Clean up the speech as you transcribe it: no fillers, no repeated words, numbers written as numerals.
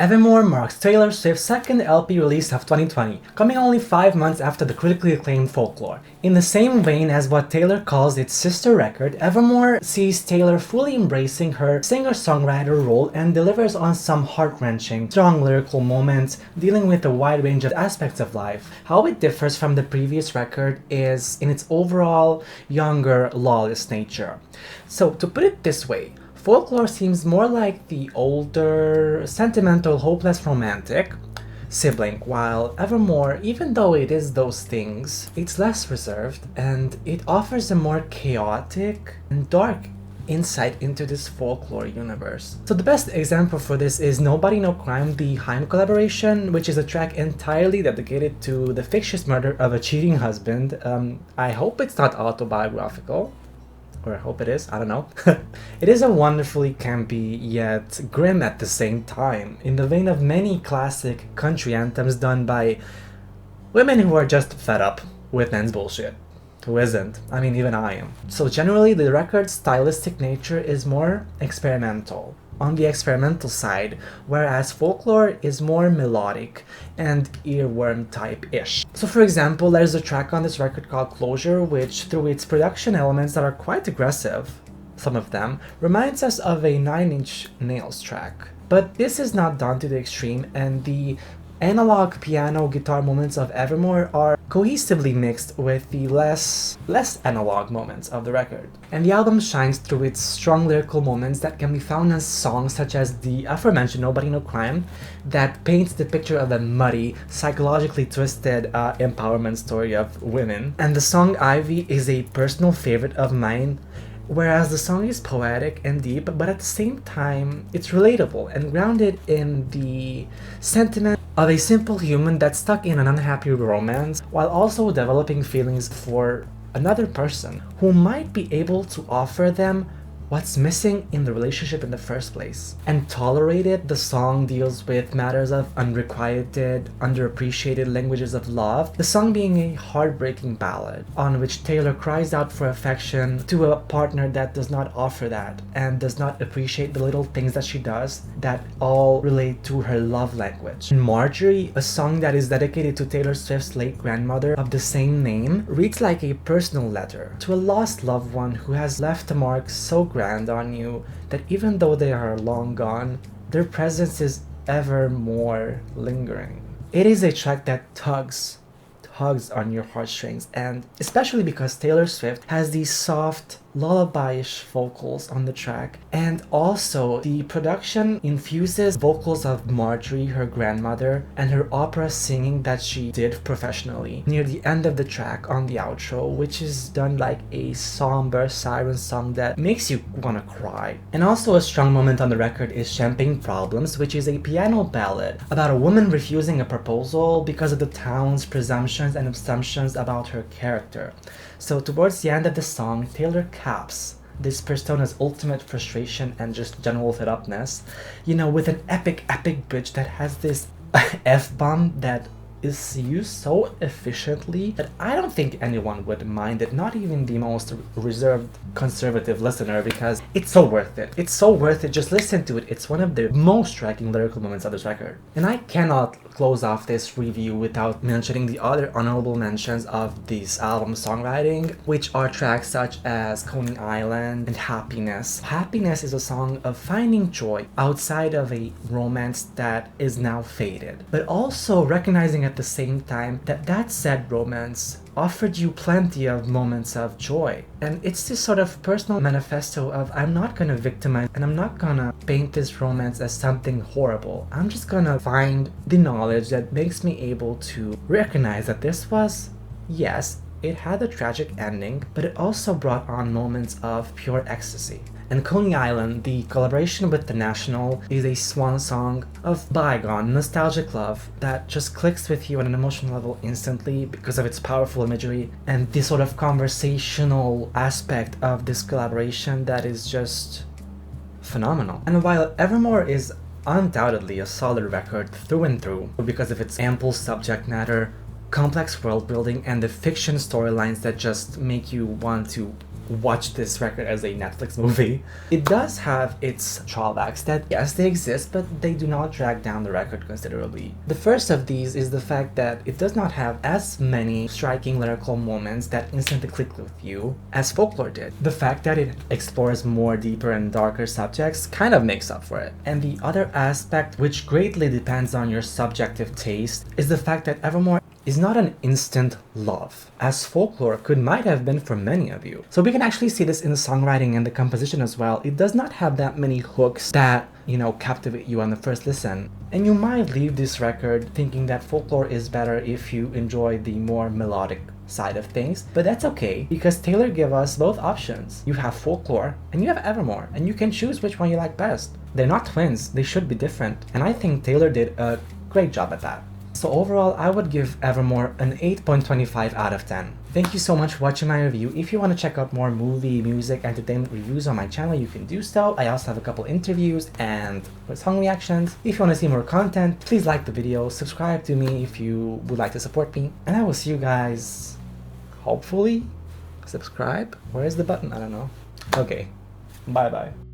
Evermore marks Taylor Swift's second LP release of 2020, coming only 5 months after the critically acclaimed Folklore. In the same vein as what Taylor calls its sister record, Evermore sees Taylor fully embracing her singer-songwriter role and delivers on some heart-wrenching, strong lyrical moments, dealing with a wide range of aspects of life. How it differs from the previous record is in its overall, younger, lawless nature. So, to put it this way, Folklore seems more like the older, sentimental, hopeless romantic sibling, while Evermore, even though it is those things, it's less reserved and it offers a more chaotic and dark insight into this Folklore universe. So the best example for this is Nobody No Crime, the Haim collaboration, which is a track entirely dedicated to the fictitious murder of a cheating husband. I hope it's not autobiographical. Or I hope it is, I don't know. It is a wonderfully campy yet grim at the same time, in the vein of many classic country anthems done by women who are just fed up with men's bullshit. Who isn't? I mean, even I am. So generally, the record's stylistic nature is more experimental, on the experimental side, whereas Folklore is more melodic and earworm type-ish. So for example, there's a track on this record called Closure, which through its production elements that are quite aggressive, some of them, reminds us of a Nine Inch Nails track. But this is not done to the extreme, and the analog piano guitar moments of Evermore are cohesively mixed with the less analog moments of the record. And the album shines through its strong lyrical moments that can be found in songs such as the aforementioned Nobody No Crime, that paints the picture of a muddy, psychologically twisted empowerment story of women. And the song Ivy is a personal favorite of mine, whereas the song is poetic and deep, but at the same time, it's relatable and grounded in the sentiment of a simple human that's stuck in an unhappy romance, while also developing feelings for another person who might be able to offer them what's missing in the relationship in the first place. And Tolerated, the song deals with matters of unrequited, underappreciated languages of love, the song being a heartbreaking ballad on which Taylor cries out for affection to a partner that does not offer that and does not appreciate the little things that she does that all relate to her love language. And Marjorie, a song that is dedicated to Taylor Swift's late grandmother of the same name, reads like a personal letter to a lost loved one who has left a mark so grand on you that even though they are long gone, their presence is ever more lingering. It is a track that tugs on your heartstrings, and especially because Taylor Swift has these soft, lullaby-ish vocals on the track, and also the production infuses vocals of Marjorie, her grandmother, and her opera singing that she did professionally near the end of the track on the outro, which is done like a somber siren song that makes you wanna cry. And also a strong moment on the record is Champagne Problems, which is a piano ballad about a woman refusing a proposal because of the town's presumptions and assumptions about her character. So towards the end of the song, Taylor caps this persona's ultimate frustration and just general fed-upness, with an epic bridge that has this F-bomb that is used so efficiently that I don't think anyone would mind it, not even the most reserved conservative listener, because it's so worth it. It's so worth it, just listen to it. It's one of the most striking lyrical moments of this record. And I cannot close off this review without mentioning the other honorable mentions of this album's songwriting, which are tracks such as Coney Island and Happiness. Happiness is a song of finding joy outside of a romance that is now faded, but also recognizing at the same time that said romance offered you plenty of moments of joy. And it's this sort of personal manifesto of, I'm not gonna victimize and I'm not gonna paint this romance as something horrible. I'm just gonna find the knowledge that makes me able to recognize that this was, yes, it had a tragic ending, but it also brought on moments of pure ecstasy. And Coney Island, the collaboration with The National, is a swan song of bygone, nostalgic love that just clicks with you on an emotional level instantly because of its powerful imagery and the sort of conversational aspect of this collaboration that is just phenomenal. And while Evermore is undoubtedly a solid record through and through because of its ample subject matter, complex world building, and the fiction storylines that just make you want to watch this record as a Netflix movie. It does have its drawbacks that, yes, they exist, but they do not drag down the record considerably. The first of these is the fact that it does not have as many striking lyrical moments that instantly click with you as Folklore did. The fact that it explores more deeper and darker subjects kind of makes up for it. And the other aspect, which greatly depends on your subjective taste, is the fact that Evermore is not an instant love, as Folklore might have been for many of you. So we can actually see this in the songwriting and the composition as well. It does not have that many hooks that, captivate you on the first listen. And you might leave this record thinking that Folklore is better if you enjoy the more melodic side of things, but that's okay because Taylor gave us both options. You have Folklore and you have Evermore, and you can choose which one you like best. They're not twins, they should be different, and I think Taylor did a great job at that. So overall, I would give Evermore an 8.25 out of 10. Thank you so much for watching my review. If you want to check out more movie, music, entertainment reviews on my channel, you can do so. I also have a couple interviews and song reactions. If you want to see more content, please like the video, subscribe to me if you would like to support me, and I will see you guys, hopefully, subscribe. Where is the button? I don't know. Okay, bye bye.